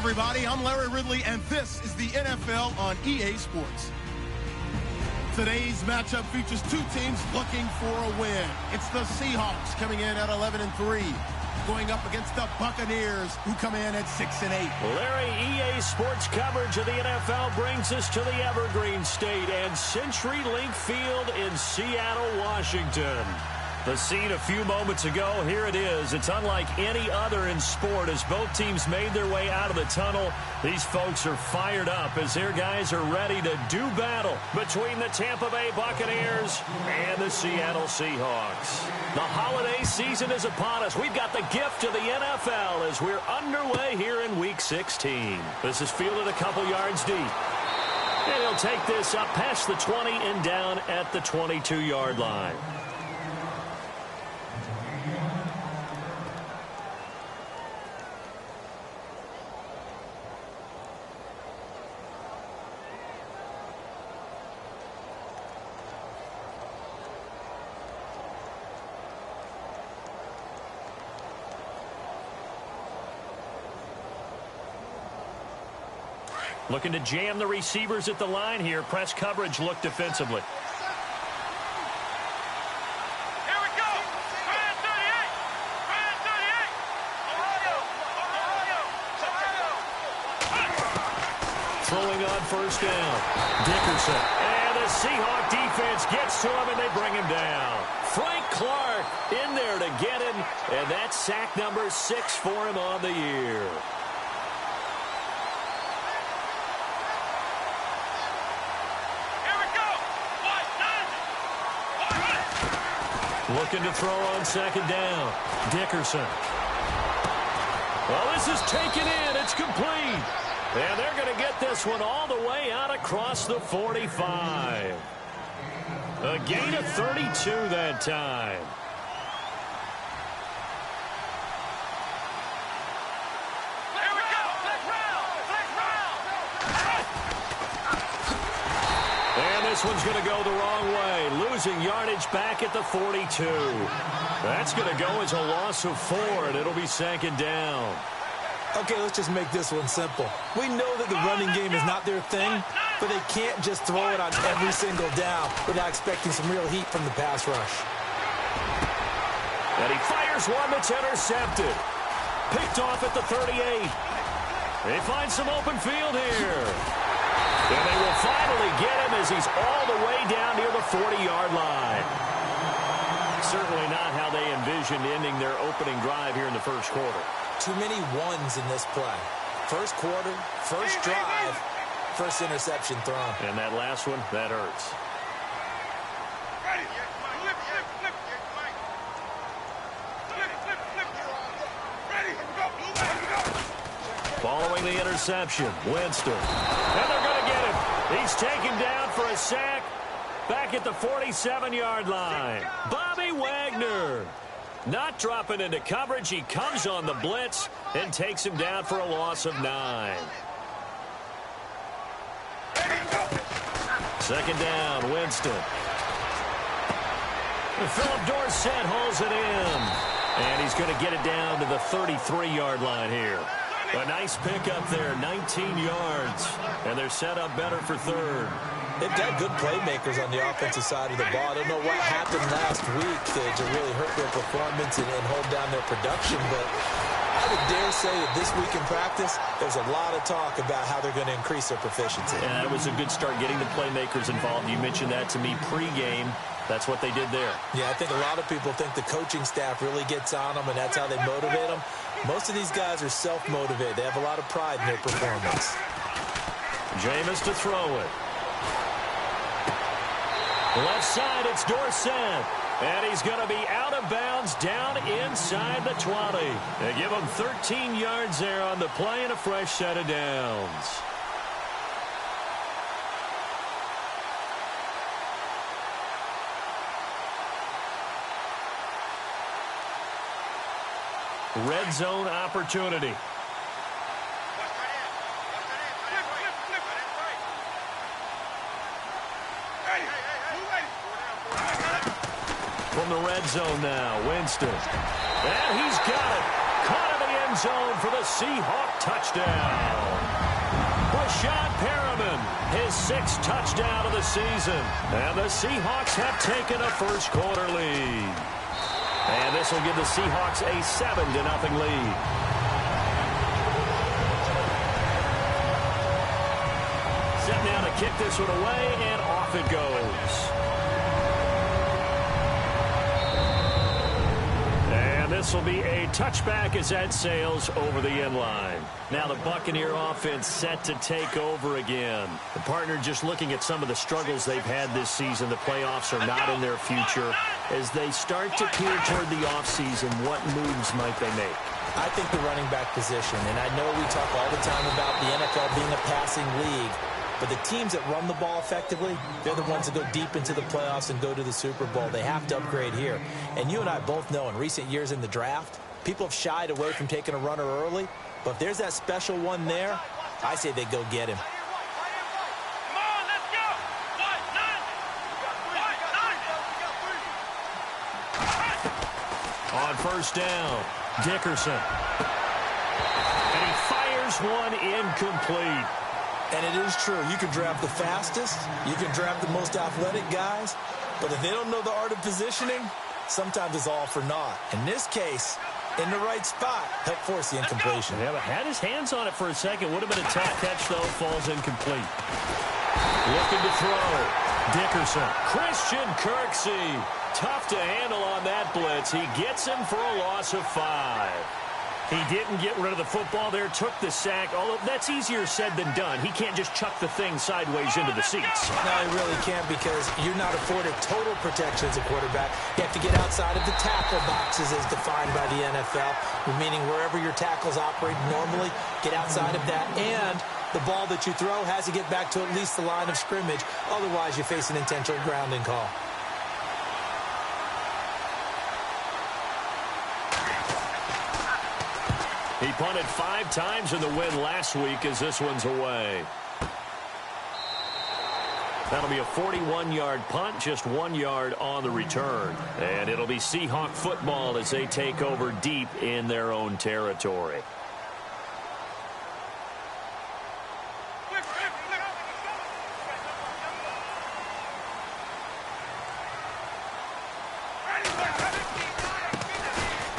everybody. I'm Larry Ridley, and this is the NFL on EA Sports. Today's matchup features two teams looking for a win. It's the Seahawks coming in at 11-3, going up against the Buccaneers, who come in at 6-8. Larry, EA Sports coverage of the NFL brings us to the Evergreen State and CenturyLink Field in Seattle, Washington. The scene a few moments ago, here it is. It's unlike any other in sport as both teams made their way out of the tunnel. These folks are fired up as their guys are ready to do battle between the Tampa Bay Buccaneers and the Seattle Seahawks. The holiday season is upon us. We've got the gift of the NFL as we're underway here in Week 16. This is fielded a couple yards deep. And he'll take this up past the 20 and down at the 22-yard line. Looking to jam the receivers at the line here. Press coverage look defensively. Here we go. Brand 38. Brand 38. Ohio. Throwing on first down. Dickerson. And the Seahawk defense gets to him and they bring him down. Frank Clark in there to get him. And that's sack number 6 for him on the year. Looking to throw on second down. Dickerson. Well, this is taken in. It's complete. And they're going to get this one all the way out across the 45. A gain of 32 that time. This one's going to go the wrong way. Losing yardage back at the 42. That's going to go as a loss of 4, and it'll be second down. Okay, let's just make this one simple. We know that the running game is not their thing, but they can't just throw it on every single down without expecting some real heat from the pass rush. And he fires one that's intercepted. Picked off at the 38. They find some open field here. And they will finally get him as he's all the way down near the 40-yard line. Certainly not how they envisioned ending their opening drive here in the first quarter. Too many ones in this play. First quarter, first drive, first interception thrown. And that last one, that hurts. Following the interception, Winston. And they're going to get him. He's taken down for a sack back at the 47-yard line. Bobby Wagner not dropping into coverage. He comes on the blitz and takes him down for a loss of 9. Second down, Winston. Philip Dorsett holds it in. And he's going to get it down to the 33-yard line here. A nice pickup there, 19 yards. And they're set up better for third. They've got good playmakers on the offensive side of the ball. I don't know what happened last week to really hurt their performance and hold down their production, but I would dare say that this week in practice, there's a lot of talk about how they're going to increase their proficiency. Yeah, it was a good start getting the playmakers involved. You mentioned that to me pregame. That's what they did there. Yeah, I think a lot of people think the coaching staff really gets on them, and that's how they motivate them. Most of these guys are self-motivated. They have a lot of pride in their performance. Jameis to throw it. Left side, it's Dorsett. And he's going to be out of bounds down inside the 20. They give him 13 yards there on the play and a fresh set of downs. Red zone opportunity. From the red zone now, Winston. And he's got it. caught in the end zone for the Seahawk touchdown. Brashad Perriman, his 6th touchdown of the season. And the Seahawks have taken a first-quarter lead. And this will give the Seahawks a 7-0 lead. Set now to kick this one away, and off it goes. This will be a touchback as that sails over the end line. Now the Buccaneer offense set to take over again. The partner just looking at some of the struggles they've had this season. The playoffs are not in their future. As they start to peer toward the offseason, what moves might they make? I think the running back position, and I know we talk all the time about the NFL being a passing league, but the teams that run the ball effectively, they're the ones that go deep into the playoffs and go to the Super Bowl. They have to upgrade here. And you and I both know in recent years in the draft, people have shied away from taking a runner early. But if there's that special one there, I say they go get him. On first down, Dickerson. And he fires one incomplete. And it is true. You can draft the fastest. You can draft the most athletic guys. But if they don't know the art of positioning, sometimes it's all for naught. In this case, in the right spot, help force the incompletion. Yeah, but had his hands on it for a second. Would have been a tough catch, though. Falls incomplete. Looking to throw. Dickerson. Christian Kirksey. Tough to handle on that blitz. He gets him for a loss of 5. He didn't get rid of the football there, took the sack, although that's easier said than done. He can't just chuck the thing sideways into the seats. No, he really can't because you're not afforded total protection as a quarterback. You have to get outside of the tackle boxes as defined by the NFL, meaning wherever your tackles operate normally, get outside of that. And the ball that you throw has to get back to at least the line of scrimmage. Otherwise, you face an intentional grounding call. He punted 5 times in the win last week as this one's away. That'll be a 41-yard punt, just 1 yard on the return. And it'll be Seahawk football as they take over deep in their own territory.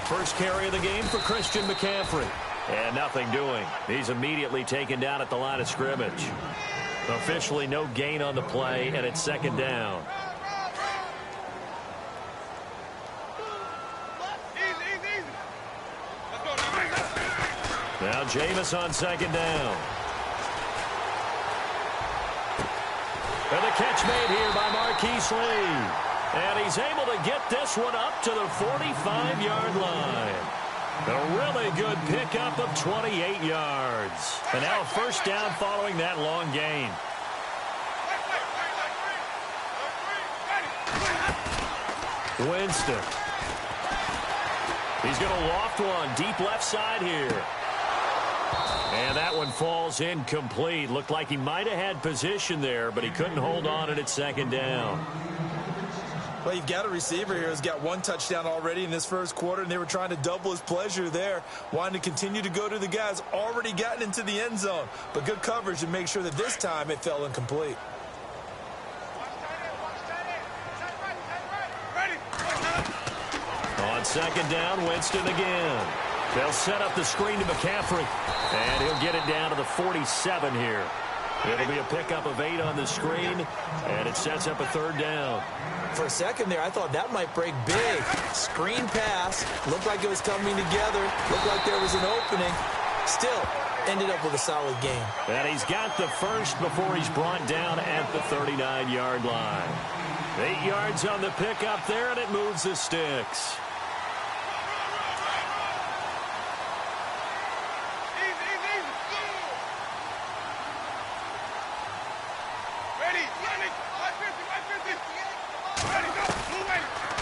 First carry of the game for Christian McCaffrey. And nothing doing. He's immediately taken down at the line of scrimmage. Officially no gain on the play, and it's second down. Now Jameis on second down. And the catch made here by Marquise Lee. And he's able to get this one up to the 45-yard line. A really good pickup of 28 yards. And now a first down following that long gain. Winston. He's going to loft one deep left side here. And that one falls incomplete. Looked like he might have had position there, but he couldn't hold on, and it's second down. Well, you've got a receiver here who's got 1 touchdown already in this first quarter, and they were trying to double his pleasure there, wanting to continue to go to the guys already gotten into the end zone. But good coverage to make sure that this time it fell incomplete. On second down, Winston again. They'll set up the screen to McCaffrey, and he'll get it down to the 47 here. It'll be a pickup of 8 on the screen, and it sets up a third down. For a second there, I thought that might break big. Screen pass. Looked like it was coming together. Looked like there was an opening. Still, ended up with a solid game. And he's got the first before he's brought down at the 39-yard line. 8 yards on the pickup there, and it moves the sticks.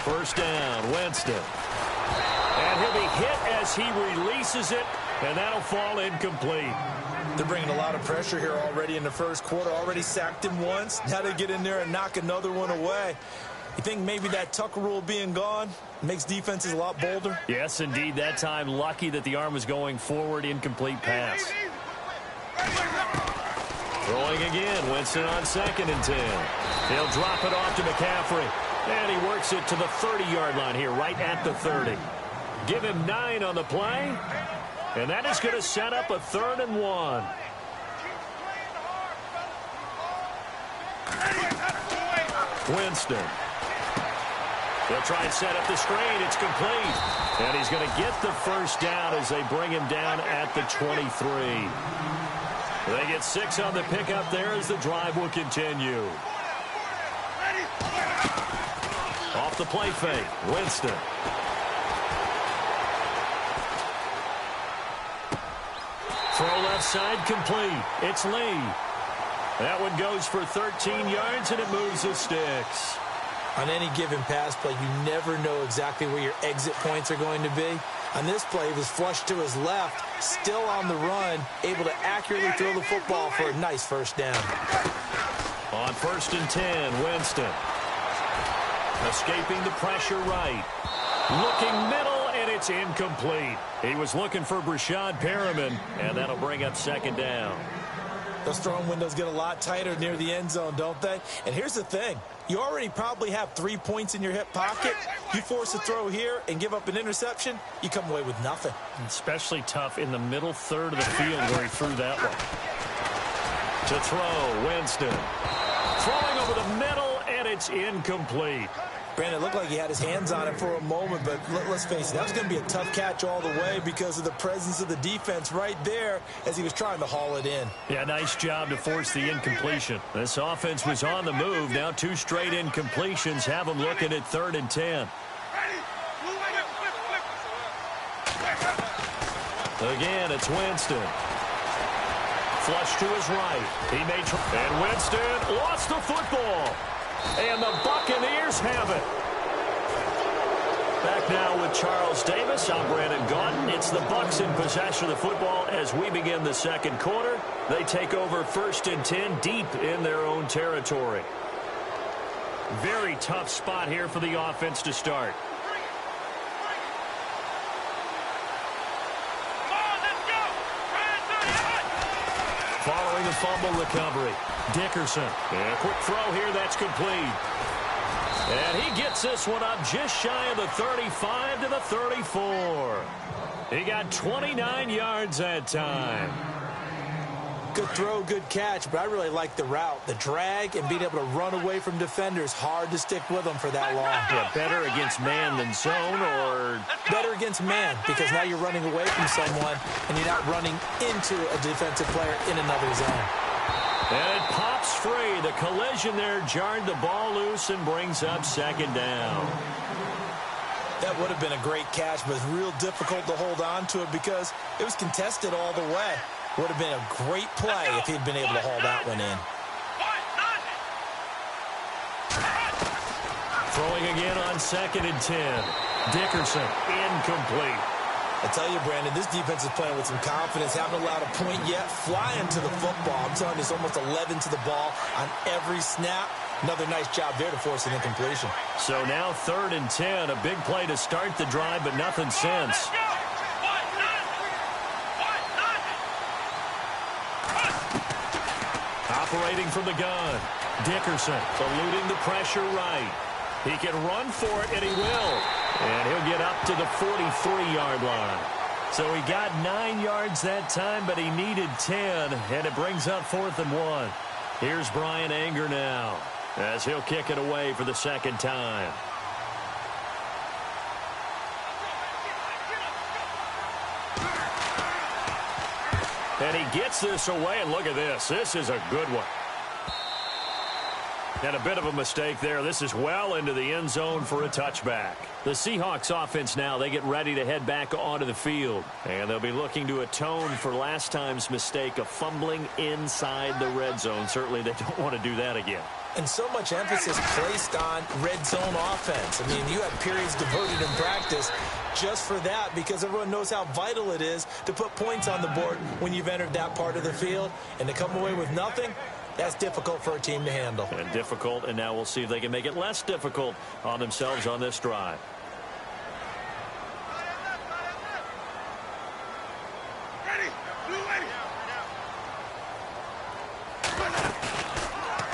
First down, Winston. And he'll be hit as he releases it, and that'll fall incomplete. They're bringing a lot of pressure here already in the first quarter. Already sacked him once. Now they get in there and knock another one away. You think maybe that Tucker rule being gone makes defenses a lot bolder? Yes, indeed. That time, lucky that the arm was going forward. Incomplete pass. Throwing again. Winston on 2nd and 10. He'll drop it off to McCaffrey. And he works it to the 30-yard line here, right at the 30. Give him 9 on the play. And that is going to set up a 3rd and 1. Winston. They'll try and set up the screen. It's complete. And he's going to get the first down as they bring him down at the 23. They get 6 on the pickup there as the drive will continue. Off the play fake. Winston. Throw left side complete. It's Lee. That one goes for 13 yards, and it moves the sticks. On any given pass play, you never know exactly where your exit points are going to be. On this play, he was flushed to his left, still on the run, able to accurately throw the football for a nice first down. On 1st and 10, Winston. Escaping the pressure right. Looking middle, and it's incomplete. He was looking for Brashad Perriman, and that'll bring up 2nd down. Those throwing windows get a lot tighter near the end zone, don't they? And here's the thing. You already probably have 3 points in your hip pocket. You force a throw here and give up an interception, you come away with nothing. Especially tough in the middle third of the field where he threw that one. To throw, Winston. Throwing over the middle, and it's incomplete. Brandon, it looked like he had his hands on it for a moment, but let's face it, that was going to be a tough catch all the way because of the presence of the defense right there as he was trying to haul it in. Yeah, nice job to force the incompletion. This offense was on the move. Now 2 straight incompletions have them looking at 3rd and 10. Again, it's Winston. Flush to his right. He may try. And Winston lost the football. And the Buccaneers have it. Back now with Charles Davis. I'm Brandon Gaudin. It's the Bucs in possession of the football as we begin the 2nd quarter. They take over 1st and 10 deep in their own territory. Very tough spot here for the offense to start. Following the fumble recovery, Dickerson. And a quick throw here, that's complete. And he gets this one up just shy of the 35 to the 34. He got 29 yards that time. Good throw, good catch, but I really like the route. The drag and being able to run away from defenders, hard to stick with them for that long. Yeah, better against man than zone, or better against man, because now you're running away from someone and you're not running into a defensive player in another zone. And it pops free. The collision there jarred the ball loose and brings up 2nd down. That would have been a great catch, but it's real difficult to hold on to it because it was contested all the way. Would have been a great play if he'd been able to haul that one in. Throwing again on 2nd and 10. Dickerson, incomplete. I tell you, Brandon, this defense is playing with some confidence. Haven't allowed a point yet. Flying to the football. I'm telling you, it's almost 11 to the ball on every snap. Another nice job there to force an incompletion. So now 3rd and 10. A big play to start the drive, but nothing since. Operating from the gun. Dickerson eluding the pressure right. He can run for it, and he will. And he'll get up to the 43-yard line. So he got 9 yards that time, but he needed 10, and it brings up 4th and 1. Here's Brian Anger now as he'll kick it away for the 2nd time. And he gets this away, and look at this. This is a good one. And a bit of a mistake there. This is well into the end zone for a touchback. The Seahawks offense now, they get ready to head back onto the field. And they'll be looking to atone for last time's mistake of fumbling inside the red zone. Certainly they don't want to do that again. And so much emphasis placed on red zone offense. I mean, you have periods devoted in practice just for that because everyone knows how vital it is to put points on the board when you've entered that part of the field. And to come away with nothing, That's difficult for a team to handle. And difficult, and now we'll see if they can make it less difficult on themselves on this drive.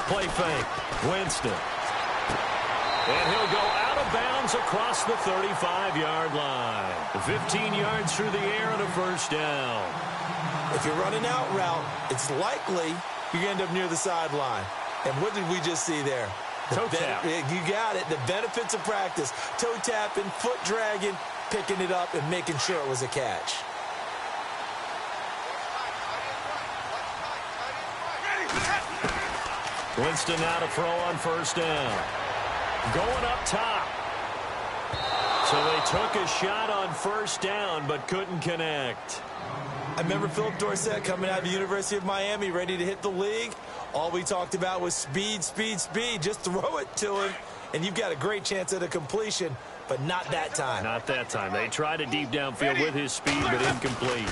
Play fake. Winston. And he'll go out of bounds across the 35-yard line. 15 yards through the air and a first down. If you're running out route, it's likely you end up near the sideline. And what did we just see there? Toe tap. You got it. The benefits of practice. Toe tapping, foot dragging, picking it up, and making sure it was a catch. Winston now to throw on first down. Going up top. So they took a shot on first down but couldn't connect. I remember Philip Dorsett coming out of the University of Miami ready to hit the league. All we talked about was speed, speed, speed. Just throw it to him, and you've got a great chance at a completion, but not that time. Not that time. They tried a deep downfield with his speed, but incomplete.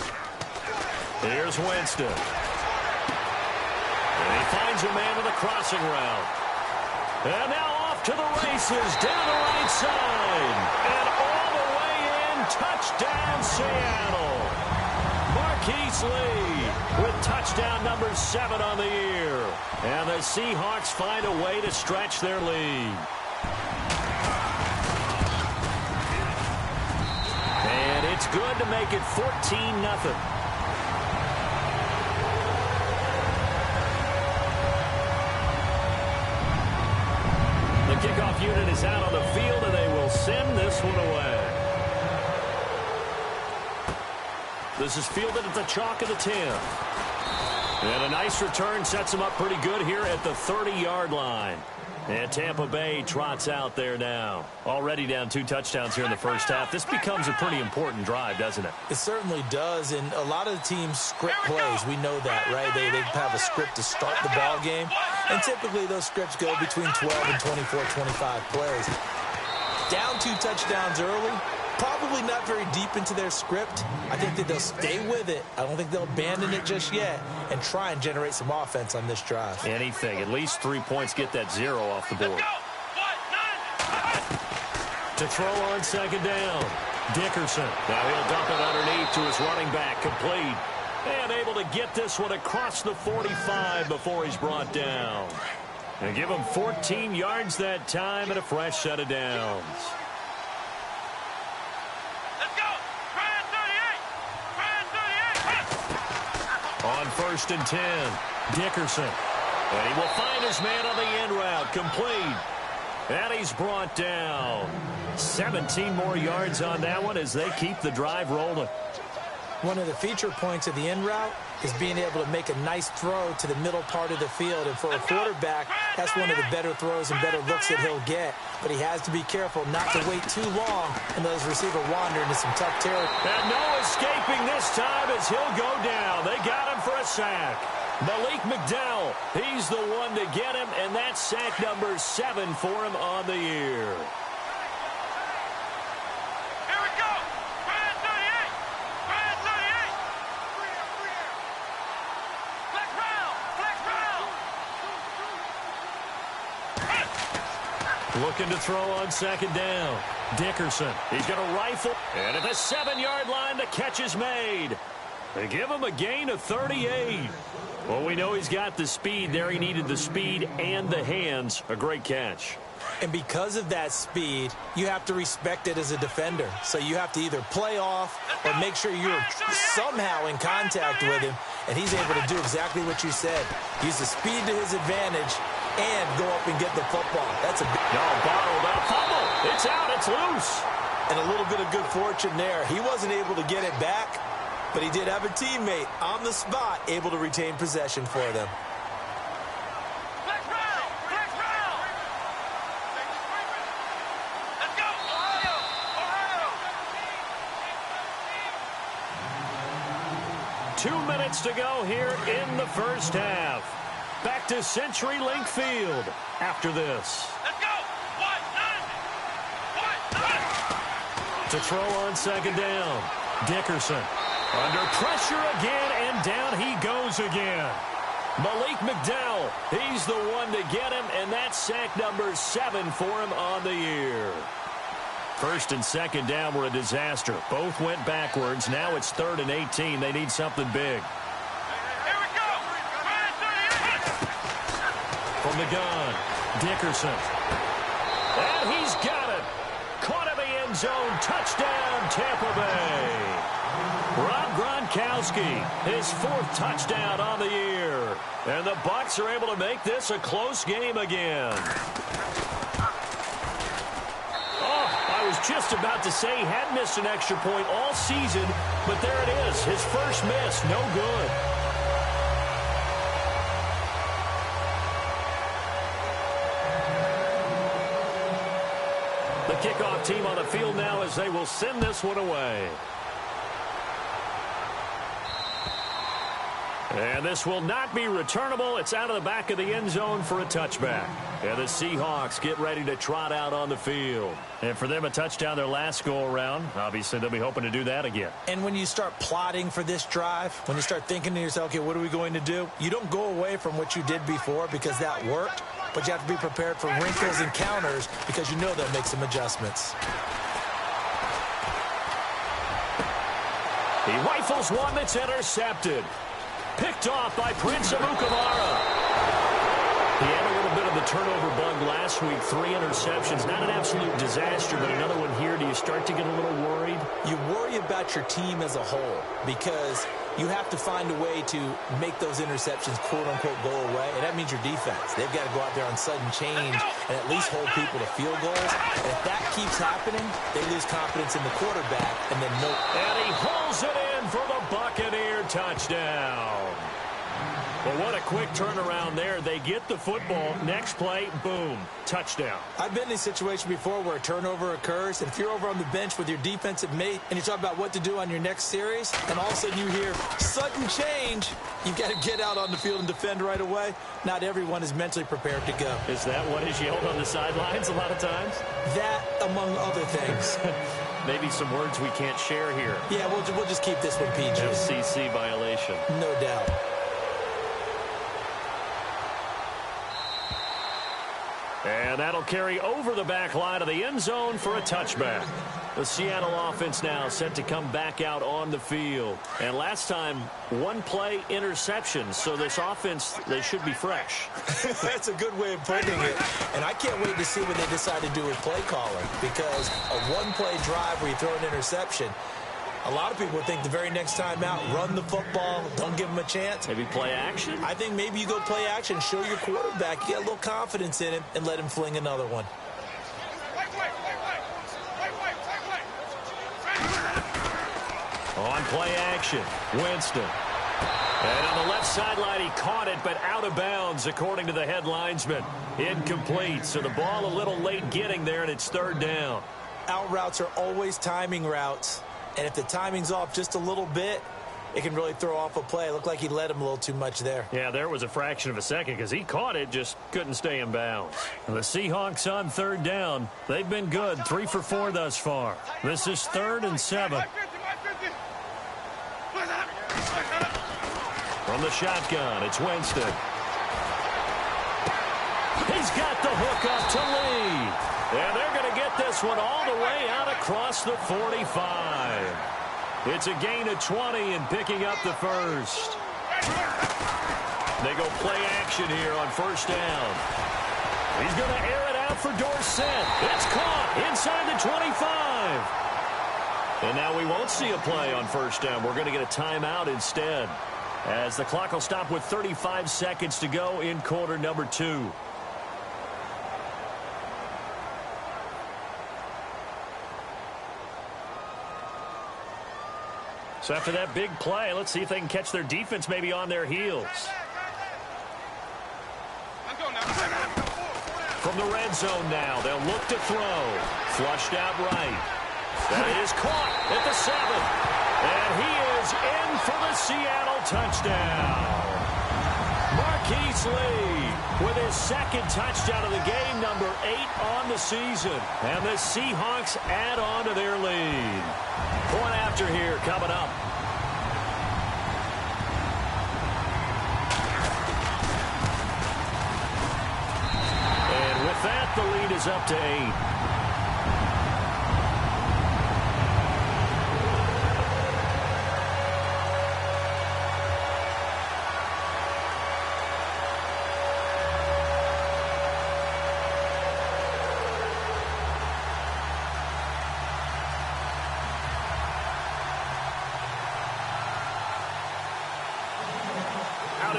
Here's Winston. And he finds a man on the crossing route. And now off to the races, down the right side. And all the way in, touchdown Seattle. Marquise Lee with touchdown number 7 on the year. And the Seahawks find a way to stretch their lead. And it's good to make it 14-0. The kickoff unit is out on the field, and they will send this one away. This is fielded at the chalk of the 10. And a nice return sets them up pretty good here at the 30-yard line. And Tampa Bay trots out there now. Already down 2 touchdowns here in the first half. This becomes a pretty important drive, doesn't it? It certainly does, and a lot of the teams script plays. We know that, right? They have a script to start the ball game, and typically those scripts go between 12 and 24, 25 plays. Down 2 touchdowns early, probably not very deep into their script. I think that they'll stay with it. I don't think they'll abandon it just yet and try and generate some offense on this drive. Anything. At least 3 points, get that 0 off the board. To throw on second down. Dickerson. Now he'll dump it underneath to his running back. Complete. And able to get this one across the 45 before he's brought down. And give him 14 yards that time and a fresh set of downs. On 1st and 10, Dickerson. And he will find his man on the end route. Complete. And he's brought down. 17 more yards on that one as they keep the drive rolling. One of the feature points of the in route is being able to make a nice throw to the middle part of the field. And for a quarterback, that's one of the better throws and better looks that he'll get. But he has to be careful not to wait too long and let his receiver wander into some tough territory. And no escaping this time as he'll go down. They got him for a sack. Malik McDowell, he's the one to get him, and that's sack number 7 for him on the year. Looking to throw on second down. Dickerson. He's going to rifle. And at the 7-yard line, the catch is made. They give him a gain of 38. Well, we know he's got the speed there. He needed the speed and the hands. A great catch. And because of that speed, you have to respect it as a defender. So you have to either play off or make sure you're somehow in contact with him. And he's able to do exactly what you said. Use the speed to his advantage and go up and get the football. That's a big... No, bottled up. Fumble. It's out. It's loose. And a little bit of good fortune there. He wasn't able to get it back, but he did have a teammate on the spot able to retain possession for them. Let's round. Let's go. Ohio. 2 minutes to go here in the first half. Back to CenturyLink Field after this. Let's go. 1-9. To throw on second down. Dickerson. Under pressure again, and down he goes again. Malik McDowell, he's the one to get him, and that's sack number 7 for him on the year. First and second down were a disaster. Both went backwards. Now it's 3rd and 18. They need something big. Here we go. From the gun, Dickerson. And he's got it. Caught in the end zone. Touchdown, Tampa Bay. Rob Gronkowski, his 4th touchdown on the year. And the Bucs are able to make this a close game again. Oh, I was just about to say he had missed an extra point all season, but there it is. His first miss, no good. The kickoff team on the field now as they will send this one away. And this will not be returnable. It's out of the back of the end zone for a touchback. And the Seahawks get ready to trot out on the field. And for them, a touchdown their last go-around. Obviously, they'll be hoping to do that again. And when you start plotting for this drive, when you start thinking to yourself, okay, what are we going to do? You don't go away from what you did before because that worked, but you have to be prepared for wrinkles and counters because you know they'll make some adjustments. He rifles one that's intercepted. Picked off by Prince Amukamara. He had a little bit of the turnover bug last week. 3 interceptions. Not an absolute disaster, but another one here. Do you start to get a little worried? You worry about your team as a whole because you have to find a way to make those interceptions, quote-unquote, go away. And that means your defense. They've got to go out there on sudden change and at least hold people to field goals. And if that keeps happening, they lose confidence in the quarterback. And then And he hauls it in for the Buccaneer touchdown. Well, what a quick turnaround there. They get the football. Next play, boom, touchdown. I've been in a situation before where a turnover occurs, and if you're over on the bench with your defensive mate and you talk about what to do on your next series, and all of a sudden you hear sudden change, you've got to get out on the field and defend right away. Not everyone is mentally prepared to go. Is that what is yelled on the sidelines a lot of times? That, among other things. Maybe some words we can't share here. Yeah, we'll just keep this one PG. FCC violation. No doubt. And that'll carry over the back line of the end zone for a touchback. The Seattle offense now set to come back out on the field. And last time, 1-play interception. So this offense, they should be fresh. That's a good way of putting it. And I can't wait to see what they decide to do with play calling. Because a 1-play drive where you throw an interception, a lot of people would think the very next time out, run the football, don't give them a chance. Maybe play action? I think maybe you go play action, show your quarterback, get a little confidence in him, and let him fling another one. On play action, Winston. And on the left sideline, he caught it, but out of bounds, according to the head linesman. Incomplete, so the ball a little late getting there, and it's 3rd down. Out routes are always timing routes. And if the timing's off just a little bit, it can really throw off a play. It looked like he led him a little too much there. Yeah, there was a fraction of a second because he caught it, just couldn't stay in bounds. And the Seahawks on 3rd down. They've been good, 3 for 4 thus far. This is 3rd and 7. From the shotgun, it's Winston. He's got the hook up to Lee. And they're going to get this one all the way out across the 45. It's a gain of 20 and picking up the first. They go play action here on 1st down. He's going to air it out for Dorsett. It's caught inside the 25. And now we won't see a play on 1st down. We're going to get a timeout instead, as the clock will stop with 35 seconds to go in quarter number 2. So after that big play, let's see if they can catch their defense maybe on their heels. From the red zone now, they'll look to throw. Flushed out right. That is caught at the 7. And he is in for the Seattle touchdown. Marquise Lee with his 2nd touchdown of the game, number 8 on the season. And the Seahawks add on to their lead. Point after here coming up. that, the lead is up to 8.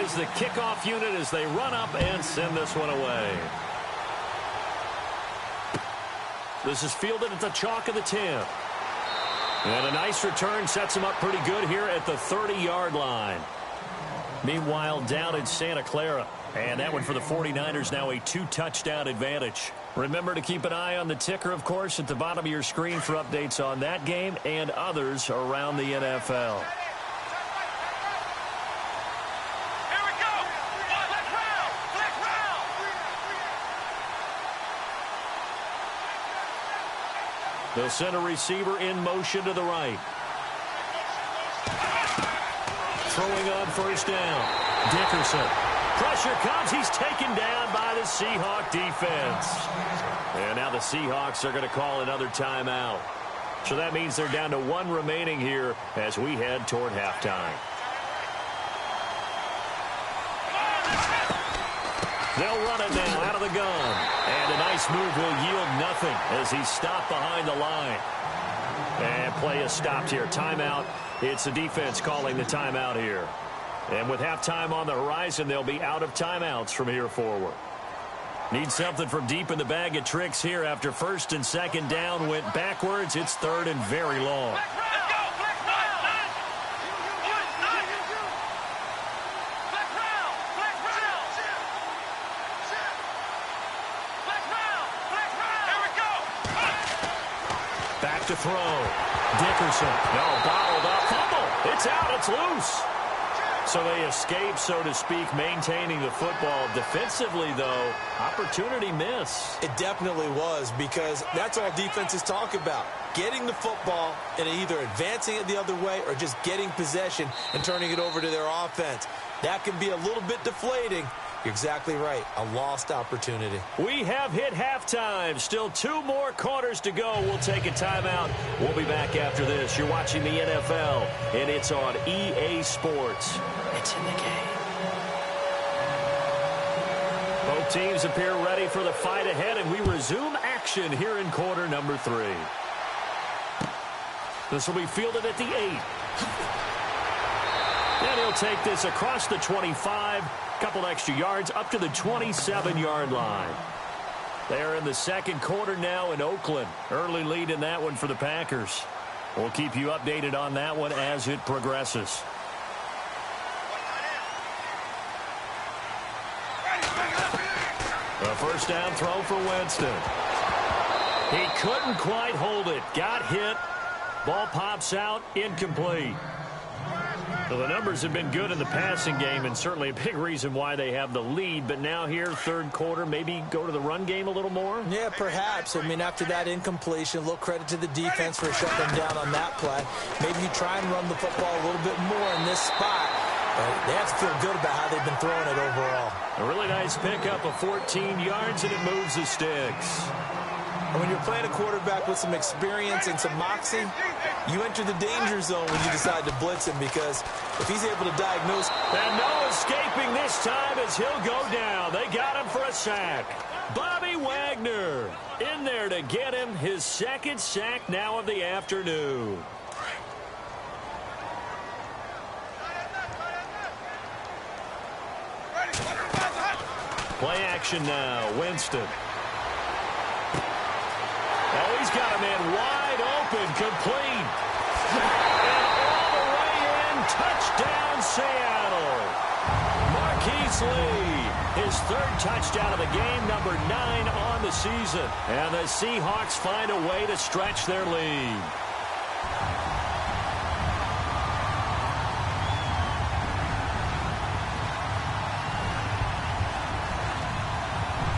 Is the kickoff unit as they run up and send this one away. This is fielded at the chalk of the 10. And a nice return sets them up pretty good here at the 30-yard line. Meanwhile, down in Santa Clara. And that one for the 49ers, now a 2-touchdown advantage. Remember to keep an eye on the ticker, of course, at the bottom of your screen for updates on that game and others around the NFL. They'll send a receiver in motion to the right. Throwing on first down. Dickerson. Pressure comes. He's taken down by the Seahawk defense. And now the Seahawks are going to call another timeout. So that means they're down to 1 remaining here as we head toward halftime. They'll run it now out of the gun. And a nice move will yield nothing as he's stopped behind the line. And play is stopped here. Timeout. It's the defense calling the timeout here. And with halftime on the horizon, they'll be out of timeouts from here forward. Need something from deep in the bag of tricks here after first and second down went backwards. It's third and very long. Back to throw. Dickerson. No, bottled up. Fumble. It's out. It's loose. So they escape, so to speak, maintaining the football. Defensively, though, opportunity miss. It definitely was, because that's all defenses talk about. Getting the football and either advancing it the other way or just getting possession and turning it over to their offense. That can be a little bit deflating. You're exactly right. A lost opportunity. We have hit halftime. Still 2 more quarters to go. We'll take a timeout. We'll be back after this. You're watching the NFL, and it's on EA Sports. It's in the game. Both teams appear ready for the fight ahead, and we resume action here in quarter number 3. This will be fielded at the 8. And he'll take this across the 25. Couple extra yards up to the 27-yard line. They're in the second quarter now in Oakland. Early lead in that one for the Packers. We'll keep you updated on that one as it progresses. A first down throw for Winston. He couldn't quite hold it. Got hit. Ball pops out. Incomplete. So the numbers have been good in the passing game, and certainly a big reason why they have the lead. But now here, third quarter, maybe go to the run game a little more? Yeah, perhaps. I mean, after that incompletion, a little credit to the defense for shutting them down on that play. Maybe you try and run the football a little bit more in this spot. But they have to feel good about how they've been throwing it overall. A really nice pickup of 14 yards, and it moves the sticks. And when you're playing a quarterback with some experience and some moxie, you enter the danger zone when you decide to blitz him, because if he's able to diagnose... And no escaping this time as he'll go down. They got him for a sack. Bobby Wagner in there to get him his second sack now of the afternoon. Play action now. Winston. Oh, he's got a man wide open, complete. And all the way in, touchdown Seattle. Marquise Lee, his third touchdown of the game, number 9 on the season. And the Seahawks find a way to stretch their lead.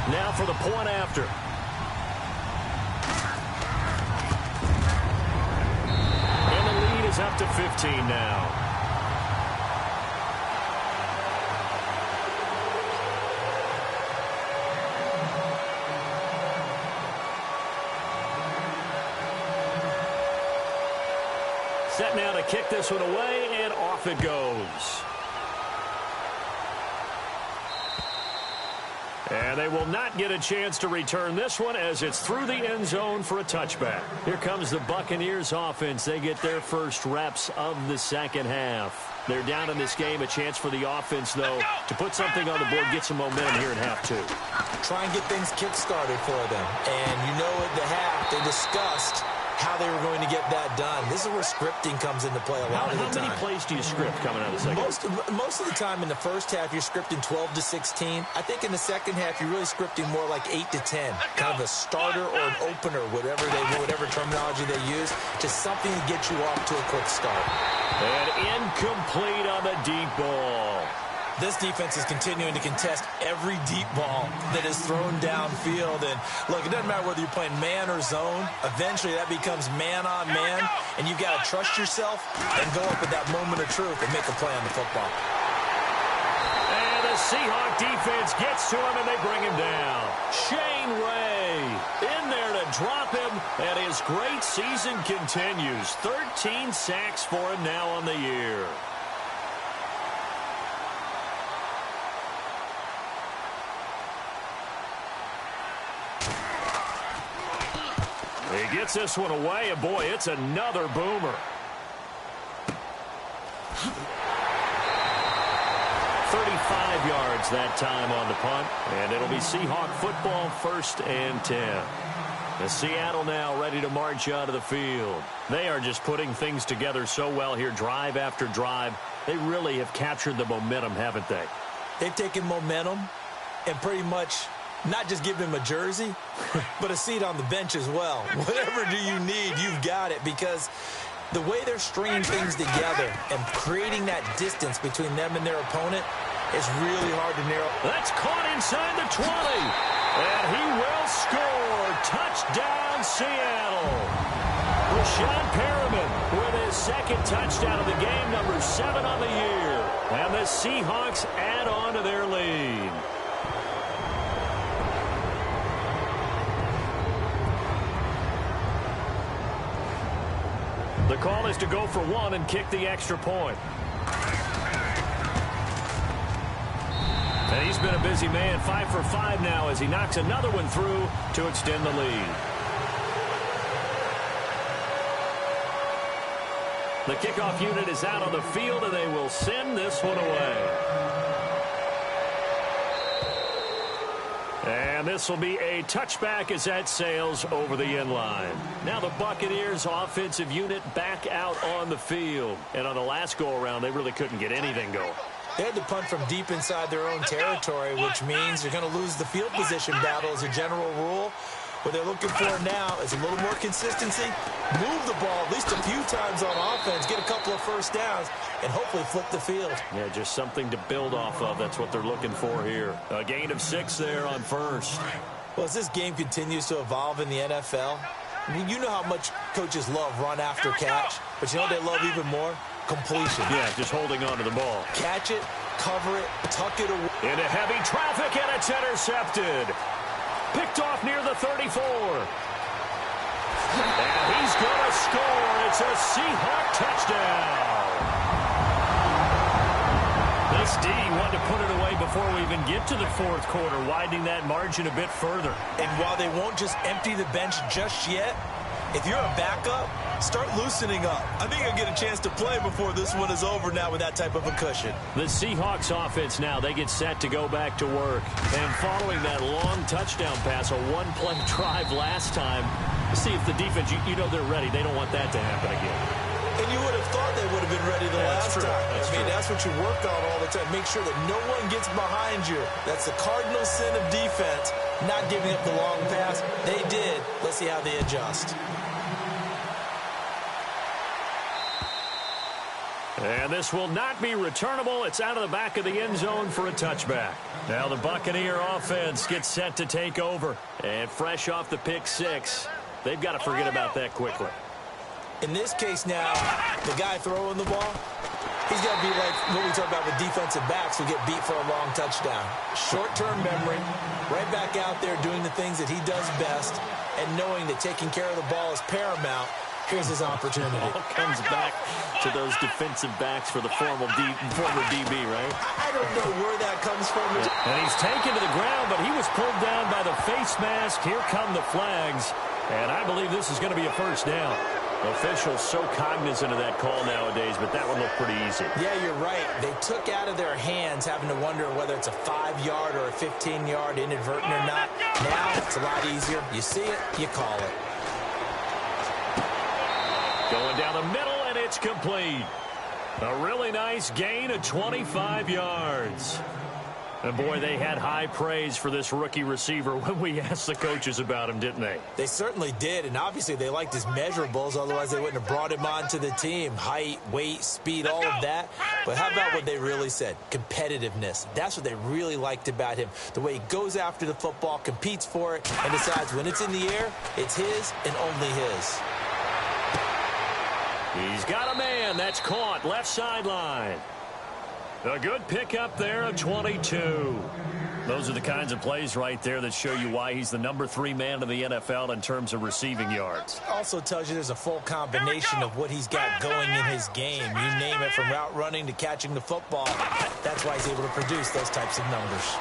Now for the point after. Up to 15 now. Set now to kick this one away, and off it goes. And they will not get a chance to return this one as it's through the end zone for a touchback. Here comes the Buccaneers offense. They get their first reps of the second half. They're down in this game. A chance for the offense, though, to put something on the board, get some momentum here in half two. Try and get things kick-started for them. And you know at the half, they discussed how they were going to get that done. This is where scripting comes into play a lot of the time. How many plays do you script coming out of the second half? Most of the time in the first half, you're scripting 12 to 16. I think in the second half, you're really scripting more like 8 to 10. Kind of a starter or an opener, whatever terminology they use, just something to get you off to a quick start. And incomplete on the deep ball. This defense is continuing to contest every deep ball that is thrown downfield. And, look, it doesn't matter whether you're playing man or zone. Eventually, that becomes man-on-man, and you've got to trust yourself and go up at that moment of truth and make a play on the football. And the Seahawk defense gets to him, and they bring him down. Shane Ray in there to drop him, and his great season continues. 13 sacks for him now on the year. He gets this one away, and boy, it's another boomer. 35 yards that time on the punt, and it'll be Seahawk football, 1st and 10. The Seattle now ready to march out of the field. They are just putting things together so well here, drive after drive. They really have captured the momentum, haven't they? They've taken momentum and pretty much not just give him a jersey, but a seat on the bench as well. Whatever do you need, you've got it, because the way they're stringing things together and creating that distance between them and their opponent is really hard to narrow. That's caught inside the 20, and he will score. Touchdown, Seattle. Rashad Perriman with his second touchdown of the game, number 7 on the year. And the Seahawks add on to their lead. The call is to go for one and kick the extra point. And he's been a busy man, 5 for 5 now as he knocks another one through to extend the lead. The kickoff unit is out on the field, and they will send this one away. And this will be a touchback as that sails over the end line. Now the Buccaneers offensive unit back out on the field. And on the last go-around, they really couldn't get anything going. They had to punt from deep inside their own territory, which means they're going to lose the field position battle as a general rule. What they're looking for now is a little more consistency, move the ball at least a few times on offense, get a couple of first downs, and hopefully flip the field. Yeah, just something to build off of. That's what they're looking for here. A gain of 6 there on first. Well, as this game continues to evolve in the NFL, I mean, you know how much coaches love run after catch, but you know what they love even more? Completion. Yeah, just holding on to the ball. Catch it, cover it, tuck it away. Into heavy traffic, and it's intercepted. Picked off near the 34. And he's going to score. It's a Seahawk touchdown. This D wanted to put it away before we even get to the fourth quarter, widening that margin a bit further. And while they won't just empty the bench just yet, if you're a backup, start loosening up. I think you'll get a chance to play before this one is over now with that type of a cushion. The Seahawks offense now, they get set to go back to work. And following that long touchdown pass, a one-play drive last time, see if the defense, you know they're ready. They don't want that to happen again. And you would have thought they would have been ready the last time. That's what you work on all the time. Make sure that no one gets behind you. That's the cardinal sin of defense, not giving up the long pass. They did. Let's see how they adjust. And this will not be returnable. It's out of the back of the end zone for a touchback. Now the Buccaneer offense gets set to take over. And fresh off the pick 6, they've got to forget about that quickly. In this case now, the guy throwing the ball, he's got to be like what we talk about with defensive backs who get beat for a long touchdown. Short-term memory, right back out there doing the things that he does best, and knowing that taking care of the ball is paramount Here's his opportunity. All comes back to those defensive backs for the former DB, right? I don't know where that comes from. And he's taken to the ground, but he was pulled down by the face mask. Here come the flags, and I believe this is going to be a first down. Officials so cognizant of that call nowadays, but that one looked pretty easy. Yeah, you're right. They took out of their hands having to wonder whether it's a 5-yard or a 15-yard inadvertent or not. Now it's a lot easier. You see it, you call it. Going down the middle, and it's complete. A really nice gain of 25 yards. And, boy, they had high praise for this rookie receiver when we asked the coaches about him, didn't they? They certainly did, and obviously they liked his measurables. Otherwise, they wouldn't have brought him onto the team. Height, weight, speed, all of that. But how about what they really said? Competitiveness. That's what they really liked about him. The way he goes after the football, competes for it, and decides when it's in the air, it's his and only his. He's got a man. That's caught. Left sideline. A good pickup there of 22. Those are the kinds of plays right there that show you why he's the number 3 man in the NFL in terms of receiving yards. Also tells you there's a full combination of what he's got going in his game. You name it, from route running to catching the football. That's why he's able to produce those types of numbers.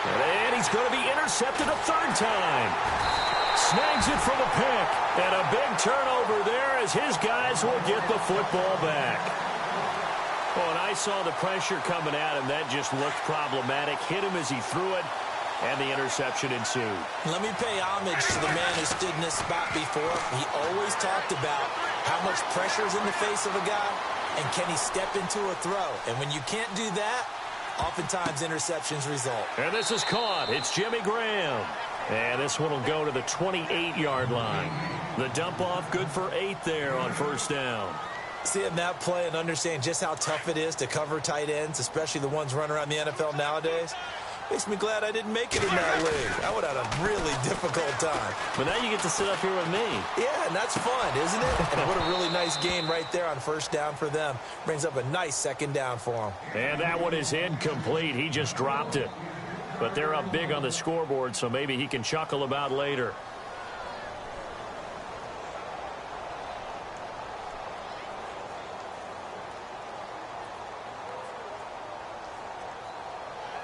And he's going to be intercepted a third time. Snags it from a pick. And a big turnover there as his guys will get the football back. Oh, and I saw the pressure coming at him. That just looked problematic. Hit him as he threw it, and the interception ensued. Let me pay homage to the man who stood in this spot before. He always talked about how much pressure is in the face of a guy, and can he step into a throw. And when you can't do that, oftentimes interceptions result. And this is caught. It's Jimmy Graham. And this one will go to the 28-yard line. The dump off good for 8 there on first down. Seeing that play and understanding just how tough it is to cover tight ends, especially the ones running around the NFL nowadays, makes me glad I didn't make it in that league. I would have had a really difficult time. But now you get to sit up here with me. Yeah, and that's fun, isn't it? And what a really nice gain right there on first down for them. Brings up a nice second down for them. And that one is incomplete. He just dropped it. But they're up big on the scoreboard, so maybe he can chuckle about later.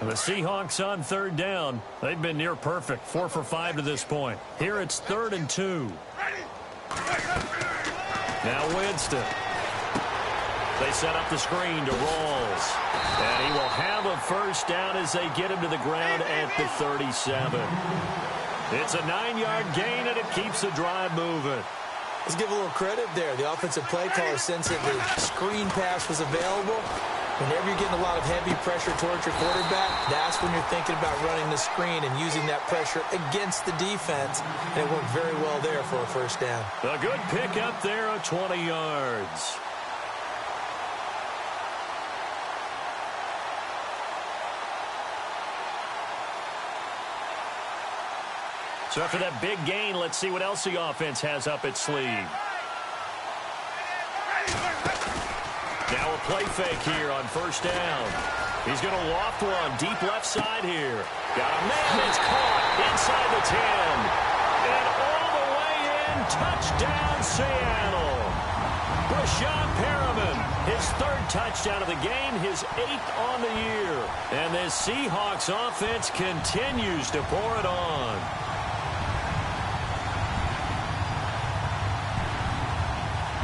And the Seahawks on third down. They've been near perfect, 4 for 5 to this point. Here it's 3rd and 2. Now Winston. They set up the screen to Rawls. And he will have a first down as they get him to the ground at the 37. It's a 9-yard gain, and it keeps the drive moving. Let's give a little credit there. The offensive play caller sensed that the screen pass was available. Whenever you're getting a lot of heavy pressure towards your quarterback, that's when you're thinking about running the screen and using that pressure against the defense. And it worked very well there for a first down. A good pickup there of 20 yards. So after that big gain, let's see what else the offense has up its sleeve. Now a play fake here on first down. He's going to loft one deep left side here. Got a man. It's caught inside the 10. And all the way in. Touchdown, Seattle. Brashad Perriman, his 3rd touchdown of the game, his 8th on the year. And this Seahawks offense continues to pour it on.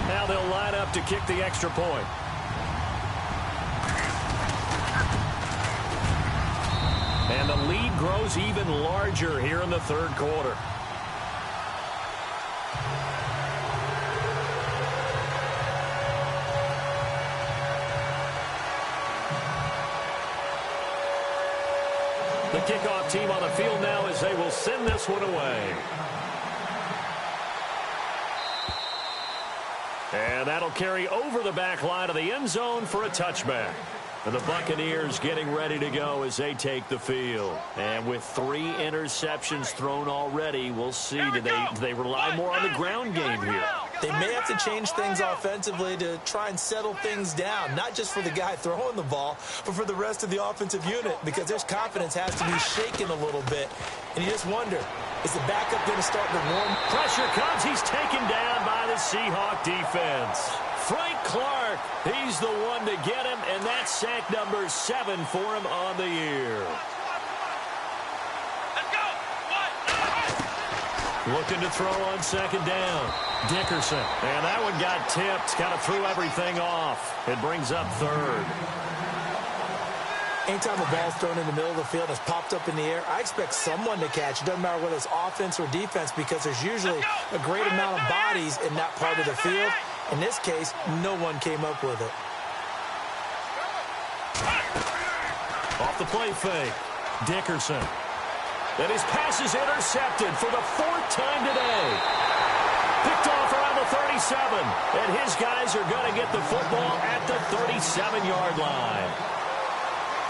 Now they'll line up to kick the extra point. And the lead grows even larger here in the 3rd quarter. The kickoff team on the field now as they will send this one away. And that'll carry over the back line of the end zone for a touchback. And the Buccaneers getting ready to go as they take the field. And with 3 interceptions thrown already, we'll see. Do they rely more on the ground game here? They may have to change things offensively to try and settle things down, not just for the guy throwing the ball, but for the rest of the offensive unit, because their confidence has to be shaken a little bit. And you just wonder, Is the backup going to start to warm? Pressure comes. He's taken down by the Seahawk defense. Frank Clark, he's the one to get him, and that's sack number 7 for him on the year. Let's go. Looking to throw on second down. Dickerson. And that one got tipped. Kind of threw everything off. It brings up third. Anytime a ball's thrown in the middle of the field and it's popped up in the air, I expect someone to catch. It doesn't matter whether it's offense or defense because there's usually a great amount of bodies in that part of the field. In this case, no one came up with it. Off the play fake. Dickerson. And his pass is intercepted for the 4th time today. Picked off around the 37. And his guys are going to get the football at the 37-yard line.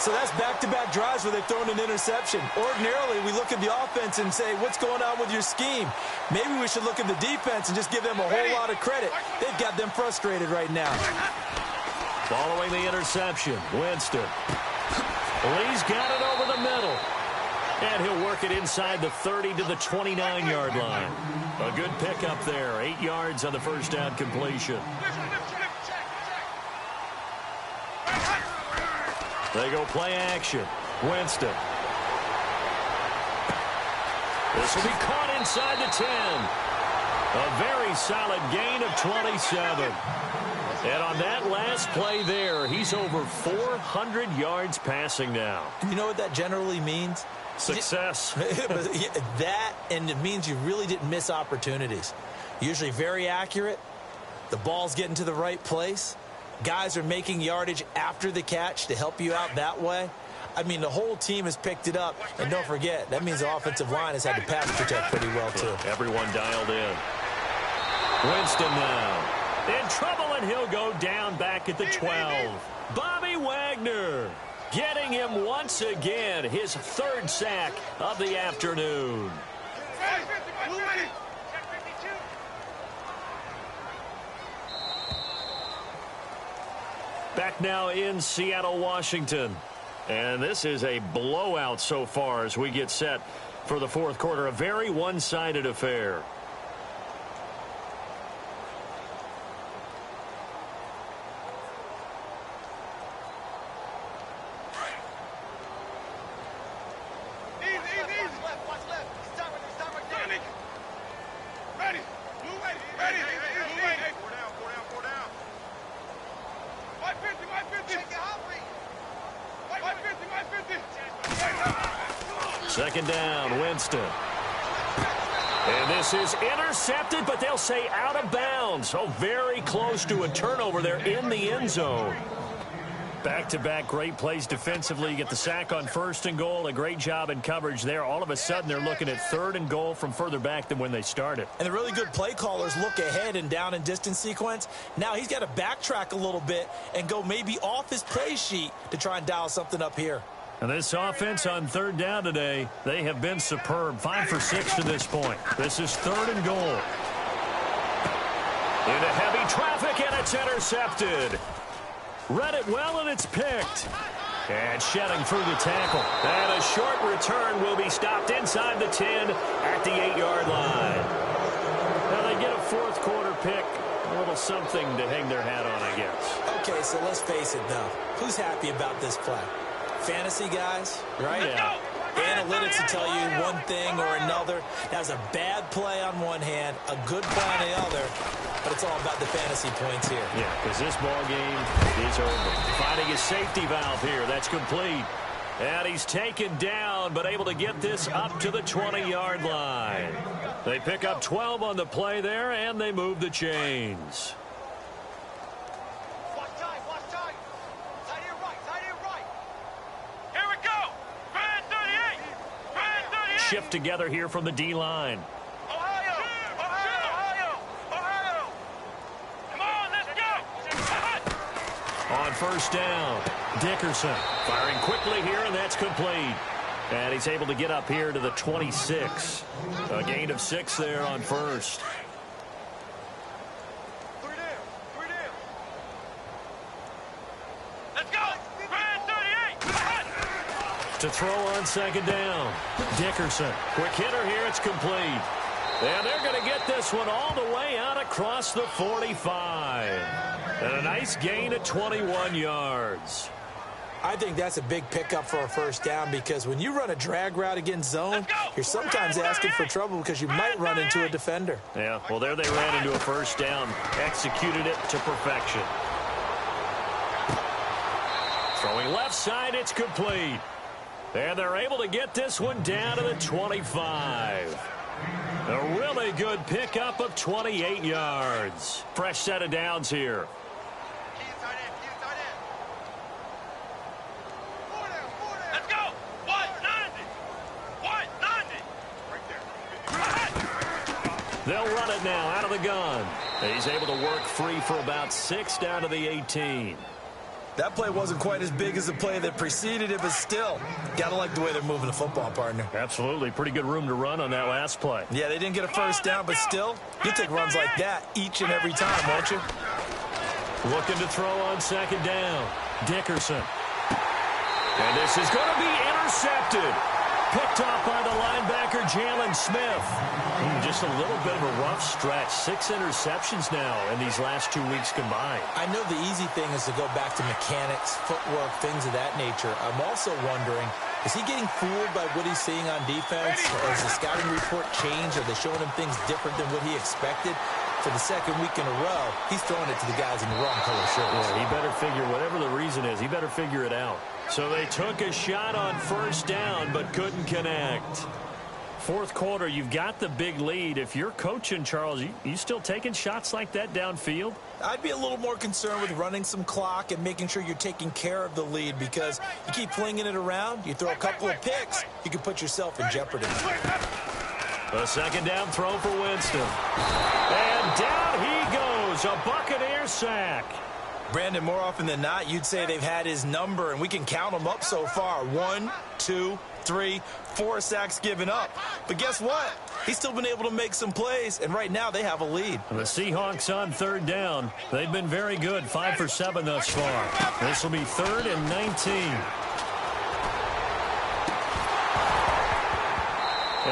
So that's back-to-back drives where they've thrown an interception. Ordinarily, we look at the offense and say, what's going on with your scheme? Maybe we should look at the defense and just give them a whole lot of credit. They've got them frustrated right now. Following the interception, Winston. Lee's got it over the middle. And he'll work it inside the 30 to the 29-yard line. A good pickup there. 8 yards on the first down completion. They go play action. Winston. This will be caught inside the 10. A very solid gain of 27. And on that last play there, he's over 400 yards passing now. You know what that generally means? Success. That, and it means you really didn't miss opportunities. Usually very accurate. The ball's getting to the right place. Guys are making yardage after the catch to help you out that way. I mean, the whole team has picked it up. And don't forget, that means the offensive line has had to pass protect pretty well, too. Everyone dialed in. Winston now. In trouble, and he'll go down back at the 12. Bobby Wagner getting him once again, his 3rd sack of the afternoon. Back now in Seattle, Washington. And this is a blowout so far as we get set for the 4th quarter. A very one-sided affair. Second down, Winston. And this is intercepted, but they'll say out of bounds. So very close to a turnover there in the end zone. Back-to-back great plays defensively. You get the sack on 1st and goal. A great job in coverage there. All of a sudden, they're looking at 3rd and goal from further back than when they started. And the really good play callers look ahead and down and distance sequence. Now he's got to backtrack a little bit and go maybe off his play sheet to try and dial something up here. And this offense on 3rd down today, they have been superb. 5 for 6 to this point. This is 3rd and goal. Into heavy traffic, and it's intercepted. Read it well, and it's picked. And shedding through the tackle. And a short return will be stopped inside the 10 at the 8-yard line. Now they get a 4th quarter pick. A little something to hang their hat on, I guess. Okay, so let's face it, though. Who's happy about this play? Fantasy guys, right? Yeah. Analytics will tell you one thing or another. That was a bad play on one hand, a good play on the other, but it's all about the fantasy points here. Yeah, because this ball game is over. Finding his safety valve here. That's complete. And he's taken down, but able to get this up to the 20-yard line. They pick up 12 on the play there, and they move the chains. Shift together here from the D-line. Ohio! Come on, let's go! On 1st down, Dickerson firing quickly here, and that's complete. And he's able to get up here to the 26. A gain of 6 there on 1st. To throw on second down. Dickerson. Quick hitter here. It's complete. And they're going to get this one all the way out across the 45. And a nice gain of 21 yards. I think that's a big pickup for a first down because when you run a drag route against zone, you're sometimes asking for trouble because you might run into a defender. Yeah, well, there they ran into a first down. Executed it to perfection. Throwing left side, it's complete. And they're able to get this one down to the 25. A really good pickup of 28 yards. Fresh set of downs here. Let's go. 190. 190. Right there. They'll run it now out of the gun. He's able to work free for about 6 down to the 18. That play wasn't quite as big as the play that preceded it, but still, gotta like the way they're moving the football, partner. Absolutely. Pretty good room to run on that last play. Yeah, they didn't get a first down, but still, you take runs like that each and every time, won't you? Looking to throw on second down. Dickerson. And this is going to be intercepted. Picked off by the linebacker, Jalen Smith. Just a little bit of a rough stretch. 6 interceptions now in these last 2 weeks combined. I know the easy thing is to go back to mechanics, footwork, things of that nature. I'm also wondering, is he getting fooled by what he's seeing on defense? Has the scouting report changed? Are they showing him things different than what he expected? For the second week in a row, he's throwing it to the guys in the wrong color shirts. Yeah, he better figure, whatever the reason is, he better figure it out. So they took a shot on first down, but couldn't connect. Fourth quarter, you've got the big lead. If you're coaching, Charles, you still taking shots like that downfield? I'd be a little more concerned with running some clock and making sure you're taking care of the lead because you keep flinging it around, you throw a couple of picks, you can put yourself in jeopardy. A second down throw for Winston. And down he goes, a Buccaneer sack. Brandon, more often than not, you'd say they've had his number, and we can count them up so far. 1, 2, 3, 4 sacks given up. But guess what? He's still been able to make some plays, and right now they have a lead. The Seahawks on third down. They've been very good, 5 for 7 thus far. This will be 3rd and 19.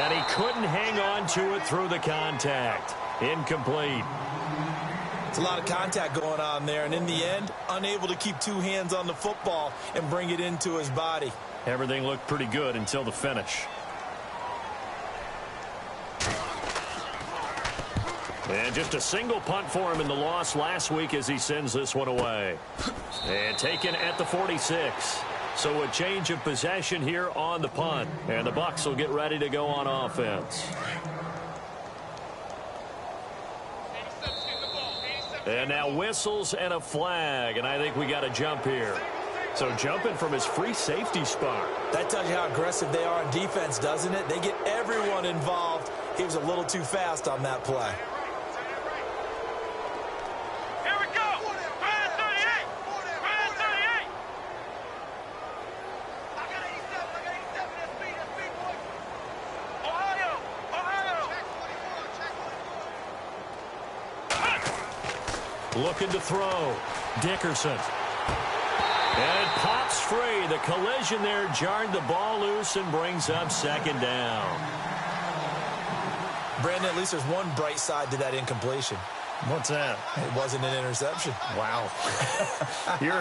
And he couldn't hang on to it through the contact. Incomplete. It's a lot of contact going on there, and in the end, unable to keep 2 hands on the football and bring it into his body. Everything looked pretty good until the finish. And just a single punt for him in the loss last week as he sends this one away. And taken at the 46. So a change of possession here on the punt. And the Bucs will get ready to go on offense. And now whistles and a flag. And I think we got a jump here. So jumping from his free safety spot. That tells you how aggressive they are on defense, doesn't it? They get everyone involved. He was a little too fast on that play. Here we go. 38. 38. I got 87. That's speed, boy. Ohio. Looking to throw. Dickerson. And it pops free. The collision there jarred the ball loose and brings up second down. Brandon, at least there's one bright side to that incompletion. What's that? It wasn't an interception. Wow. You're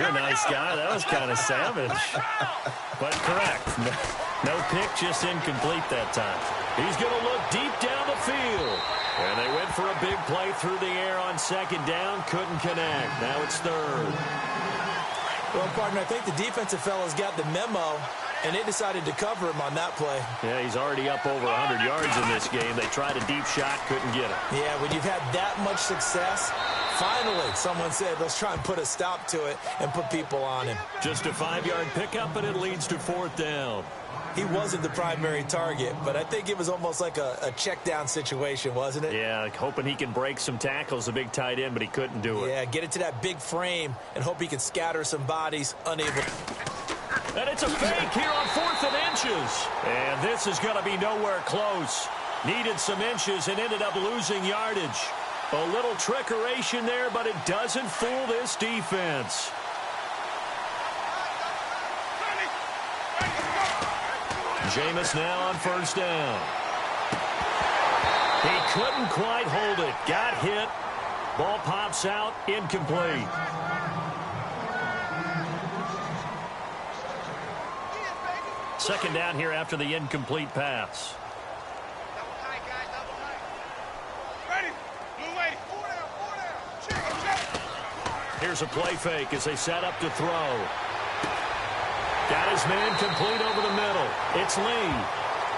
a nice guy. That was kind of savage. But correct. No pick, just incomplete that time. He's going to look deep down the field. And they went for a big play through the air on second down. Couldn't connect. Now it's 3rd. Well, partner, I think the defensive fellas got the memo, and they decided to cover him on that play. Yeah, he's already up over 100 yards in this game. They tried a deep shot, couldn't get it. Yeah, when you've had that much success, finally someone said, let's try and put a stop to it and put people on him. Just a 5-yard pickup, and it leads to 4th down. He wasn't the primary target, but I think it was almost like a check down situation, wasn't it? Yeah, hoping he can break some tackles, a big tight end, but he couldn't do it. Yeah, get it to that big frame and hope he can scatter some bodies, unable. And it's a fake here on 4th and inches. And this is going to be nowhere close. Needed some inches and ended up losing yardage. A little trickeration there, but it doesn't fool this defense. Jameis now on first down. He couldn't quite hold it. Got hit. Ball pops out. Incomplete. Second down here after the incomplete pass. Double tight, guys. Double tight. Ready. Blue way. Four down. Four down. Check. Here's a play fake as they set up to throw. Got his man complete over the middle. It's Lee.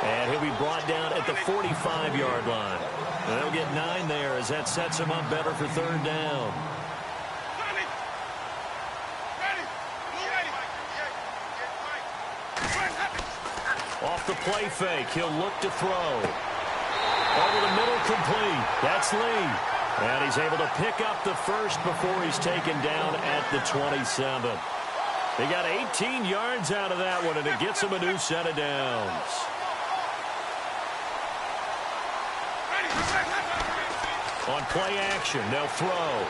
And he'll be brought down at the 45-yard line. And they'll get 9 there as that sets him up better for third down. Off the play fake, he'll look to throw. Over the middle, complete. That's Lee. And he's able to pick up the first before he's taken down at the 27. They got 18 yards out of that one, and it gets him a new set of downs. On play action, they'll throw.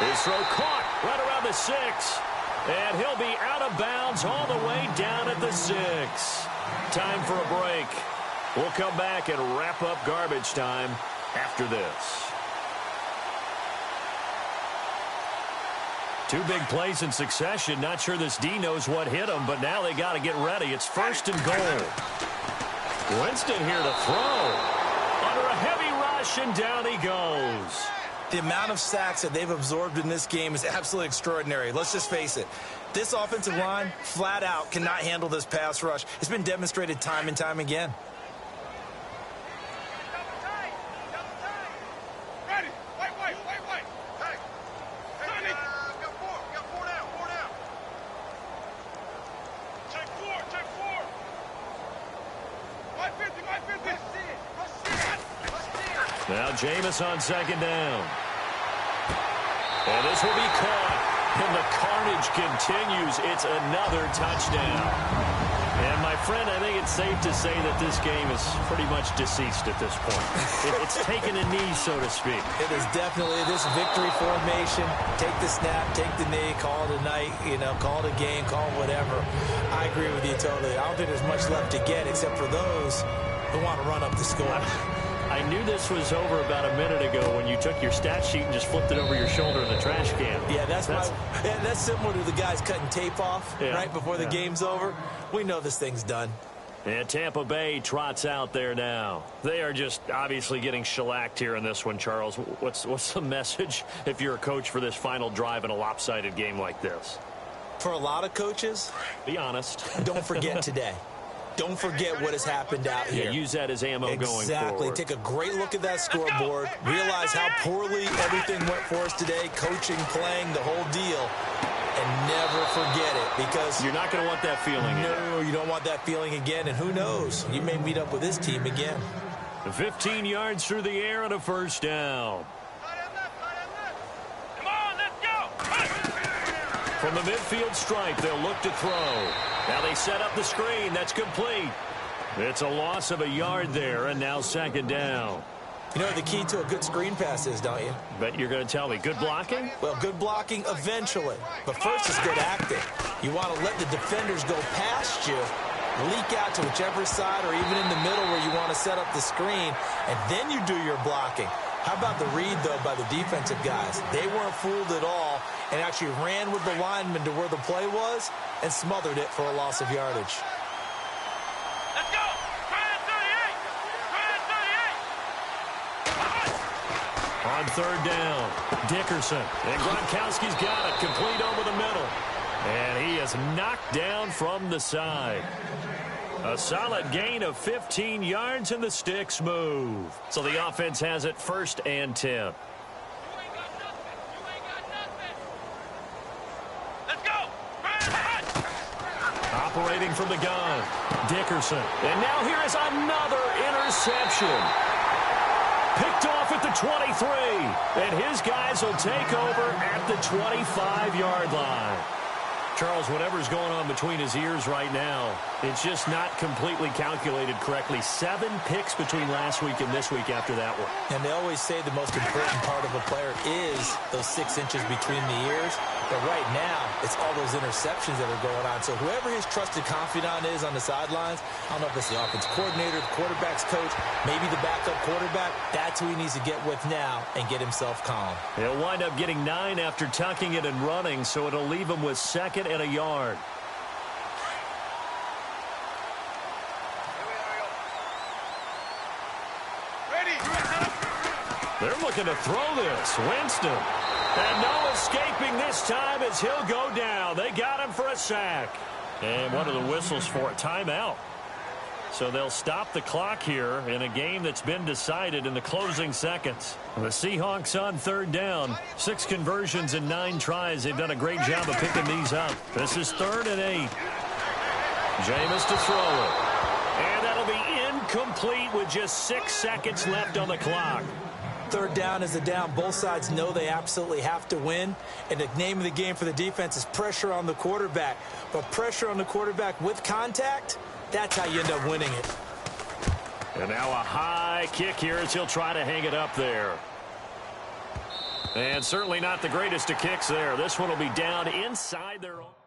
His throw caught right around the 6. And he'll be out of bounds all the way down at the 6. Time for a break. We'll come back and wrap up garbage time after this. 2 big plays in succession. Not sure this D knows what hit him, but now they got to get ready. It's first and goal. Winston here to throw. Under a heavy rush, and down he goes. The amount of sacks that they've absorbed in this game is absolutely extraordinary. Let's just face it. This offensive line, flat out, cannot handle this pass rush. It's been demonstrated time and time again. Double tight. Double tight. Ready. Wait. Hey. Hey, got 4. Got 4 down. 4 down. Check 4. Check 4. 550. Now Jameis on second down. And this will be caught. And the carnage continues. It's another touchdown. And my friend, I think it's safe to say that this game is pretty much deceased at this point. It's taken a knee, so to speak. It is definitely this victory formation. Take the snap, take the knee, call it a night, call it a game, call it whatever. I agree with you totally. I don't think there's much left to get except for those who want to run up the score. I knew this was over about a minute ago when you took your stat sheet and just flipped it over your shoulder in the trash can. Yeah, that's similar to the guys cutting tape off right before the game's over. We know this thing's done. And Tampa Bay trots out there now. They are just obviously getting shellacked here in this one, Charles. What's the message if you're a coach for this final drive in a lopsided game like this? For a lot of coaches, be honest. Don't forget today. Don't forget what has happened out here. Yeah, use that as ammo going forward. Exactly. Take a great look at that scoreboard. Realize how poorly everything went for us today. Coaching, playing, the whole deal. And never forget it, because you're not going to want that feeling again. No, you don't want that feeling again. And who knows? You may meet up with this team again. 15 yards through the air and a first down. Come on, let's go. From the midfield stripe, they'll look to throw. Now they set up the screen. That's complete. It's a loss of a yard there, and now second down. You know what the key to a good screen pass is, don't you? Bet you're going to tell me. Good blocking? Well, good blocking eventually. But first is good acting. You want to let the defenders go past you, leak out to whichever side or even in the middle where you want to set up the screen, and then you do your blocking. How about the read, though, by the defensive guys? They weren't fooled at all and actually ran with the lineman to where the play was and smothered it for a loss of yardage. Let's go. On third down, Dickerson. And Gronkowski's got it. Complete over the middle. And he is knocked down from the side. A solid gain of 15 yards, and the sticks move. So the offense has it first and 10. Let's go. Operating from the gun, Dickerson. And now here is another interception. Picked off at the 23. And his guys will take over at the 25-yard line. Charles, whatever's going on between his ears right now, it's just not completely calculated correctly. 7 picks between last week and this week after that one. And they always say the most important part of a player is those 6 inches between the ears. But right now, it's all those interceptions that are going on. So whoever his trusted confidant is on the sidelines, I don't know if it's the offense coordinator, the quarterback's coach, maybe the backup quarterback, that's who he needs to get with now and get himself calm. He'll wind up getting 9 after tucking it and running, so it'll leave him with 2nd and a yard. They're looking to throw this. Winston. And no escaping this time as he'll go down. They got him for a sack. And what are the whistles for? Timeout. So they'll stop the clock here in a game that's been decided in the closing seconds. The Seahawks on 3rd down. 6 conversions and 9 tries. They've done a great job of picking these up. This is 3rd and 8. Jameis to throw it. And that'll be incomplete with just 6 seconds left on the clock. 3rd down is a down. Both sides know they absolutely have to win. And the name of the game for the defense is pressure on the quarterback. But pressure on the quarterback with contact, that's how you end up winning it. And now a high kick here as he'll try to hang it up there. And certainly not the greatest of kicks there. This one will be down inside their own.